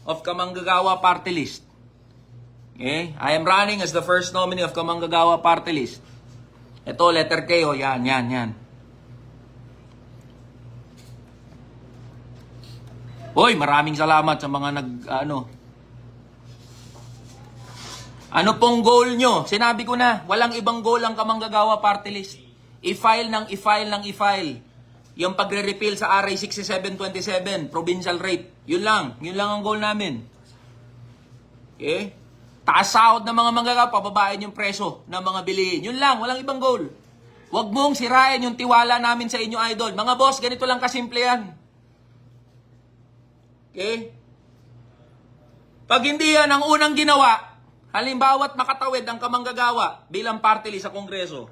of Kamanggagawa Party List. Okay? I am running as the first nominee of Kamanggagawa Party List. Ito, letter K, yan. Hoy, maraming salamat sa mga Ano pong goal nyo? Sinabi ko na, walang ibang goal ang Kamanggagawa Party List. I-file. Yung pagre-repeal sa RA 6727, provincial rate. Yun lang ang goal namin. Okay? Taas sahod ng mga manggagawa, pababain yung preso ng mga bilihin. Yun lang, walang ibang goal. Huwag mong sirain yung tiwala namin sa inyo, idol. Mga boss, ganito lang kasimple yan. Okay? Pag hindi yan ang unang ginawa, halimbawa't makatawid ang kamanggagawa bilang party list sa Kongreso.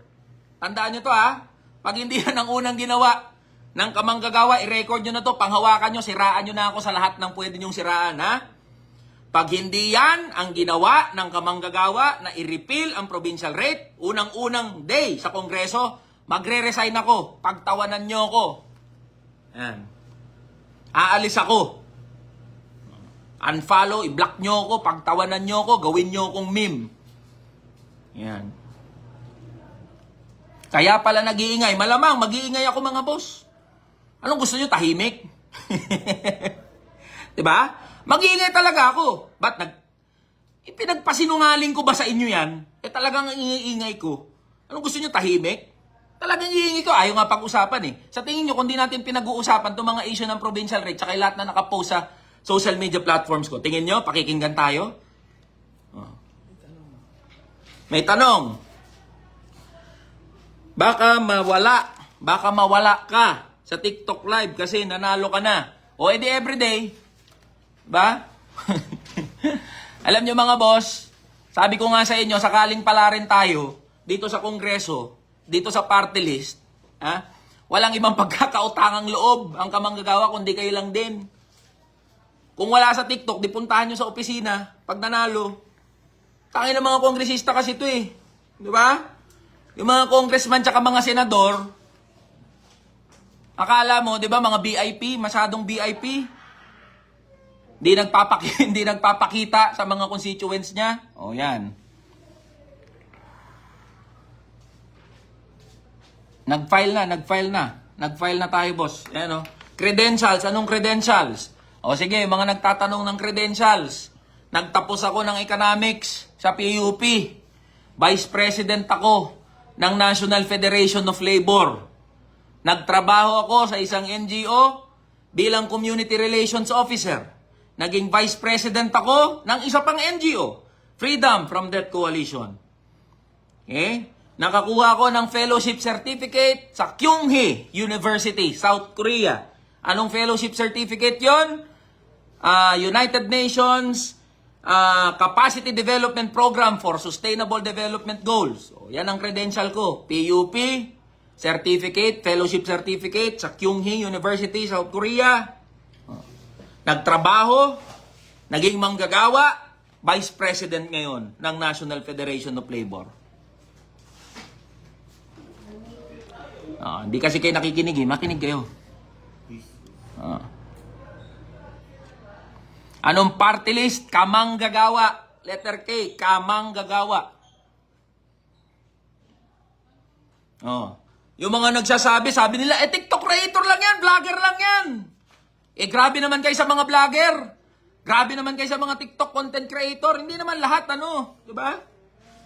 Tandaan nyo to ha. Pag hindi yan ang unang ginawa ng kamanggagawa, i-record nyo na to, panghawakan nyo, siraan nyo na ako sa lahat ng pwede nyong siraan ha. Pag hindi yan ang ginawa ng kamanggagawa na i-repeal ang provincial rate, unang-unang day sa Kongreso, magre-resign ako. Pagtawanan nyo ako. Yan. Aalis ako. Unfollow, i-block nyo ako, pagtawanan nyo ako, gawin nyo akong meme. Yan. Kaya pala nag-iingay. Malamang, mag-iingay ako mga boss. Anong gusto nyo? Tahimik? Diba? Mag-iingay talaga ako. Ba't ipinagpasinungaling ko ba sa inyo yan? Talagang iingay ko. Anong gusto nyo? Tahimik? Talagang iingay ko. Ayaw nga pag-usapan eh. Sa tingin nyo, kung di natin pinag-uusapan itong mga issue ng provincial rate, tsaka lahat na nakapost sa social media platforms ko. Tingin nyo, pakikinggan tayo? May tanong. Baka mawala ka sa TikTok live kasi nanalo ka na. O edi everyday. Ba? Alam nyo mga boss, sabi ko nga sa inyo, sakaling pala rin tayo dito sa Kongreso, dito sa party list, walang ibang pagkakautangang loob ang kamanggagawa kundi kayo lang din. Kung wala sa TikTok, di puntahan nyo sa opisina pag nanalo. Tangin ng mga kongresista kasi ito eh. Di ba? Yung mga congressman tsaka mga senador, akala mo, di ba, mga VIP, masyadong VIP. Hindi nagpapakita sa mga constituents niya. O, yan. Nag-file na tayo, boss. Ayan, o. Credentials, anong credentials? O, sige, mga nagtatanong ng credentials. Nagtapos ako ng economics sa PUP. Vice President ako ng National Federation of Labor. Nagtrabaho ako sa isang NGO bilang Community Relations Officer. Naging Vice President ako ng isa pang NGO, Freedom from Death Coalition. Okay? Nakakuha ako ng fellowship certificate sa Kyunghee University, South Korea. Anong fellowship certificate yon? United Nations Capacity Development Program for Sustainable Development Goals. So, yan ang credential ko. PUP, certificate, fellowship certificate sa Kyunghee University, South Korea. Nagtrabaho, naging manggagawa, Vice President ngayon ng National Federation of Labor. Hindi kasi kayo nakikinig eh. Makinig kayo. Anong party list? Kamanggagawa. Letter K, Kamanggagawa. Yung mga nagsasabi, sabi nila, TikTok creator lang yan, vlogger lang yan. Grabe naman kayo sa mga vlogger. Grabe naman kayo sa mga TikTok content creator. Hindi naman lahat, diba?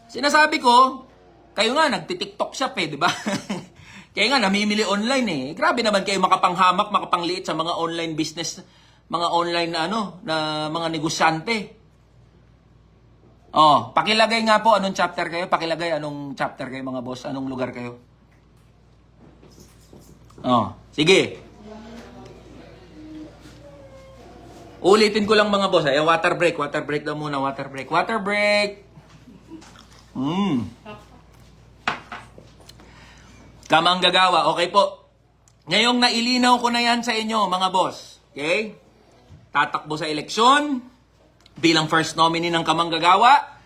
Sinasabi ko, kayo nga, nagti-TikTok shop eh, diba? Kaya nga, namimili online eh. Grabe naman kayo makapanghamak, makapangliit sa mga online business, mga online na mga negosyante. Pakilagay nga po anong chapter kayo, pakilagay anong chapter kayo mga boss, anong lugar kayo. Sige. Ulitin ko lang mga boss, water break daw muna, water break. Kamanggagawa, okay po. Ngayong nailinaw ko na yan sa inyo mga boss. Okay? Tatakbo sa eleksyon, bilang first nominee ng kamanggagawa,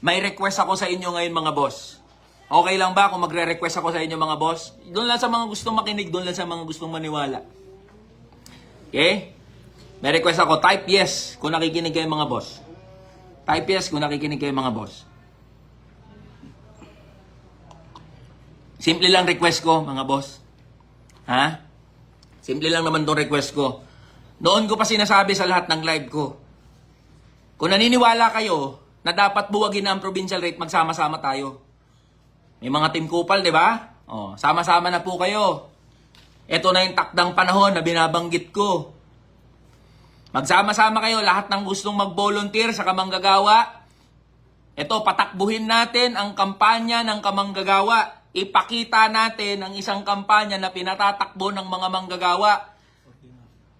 may request ako sa inyo ngayon mga boss. Okay lang ba kung magre-request ako sa inyo mga boss? Doon lang sa mga gustong makinig, doon lang sa mga gustong maniwala. Okay? May request ako, type yes kung nakikinig kayo mga boss. Type yes kung nakikinig kayo mga boss. Simple lang request ko, mga boss. Ha? Simple lang naman tong request ko. Noon ko pa sinasabi sa lahat ng live ko. Kung naniniwala kayo na dapat buwagin na ang provincial rate, magsama-sama tayo. May mga team kupal, di ba? Oh, sama-sama na po kayo. Ito na yung takdang panahon na binabanggit ko. Magsama-sama kayo, lahat ng gustong mag-volunteer sa kamanggagawa. Ito, patakbuhin natin ang kampanya ng kamanggagawa. Ipakita natin ang isang kampanya na pinatatakbo ng mga manggagawa,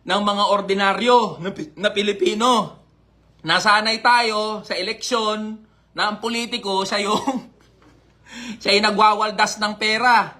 ng mga ordinaryo na Pilipino. Nasanay tayo sa eleksyon na ang politiko siya yung nagwawaldas ng pera.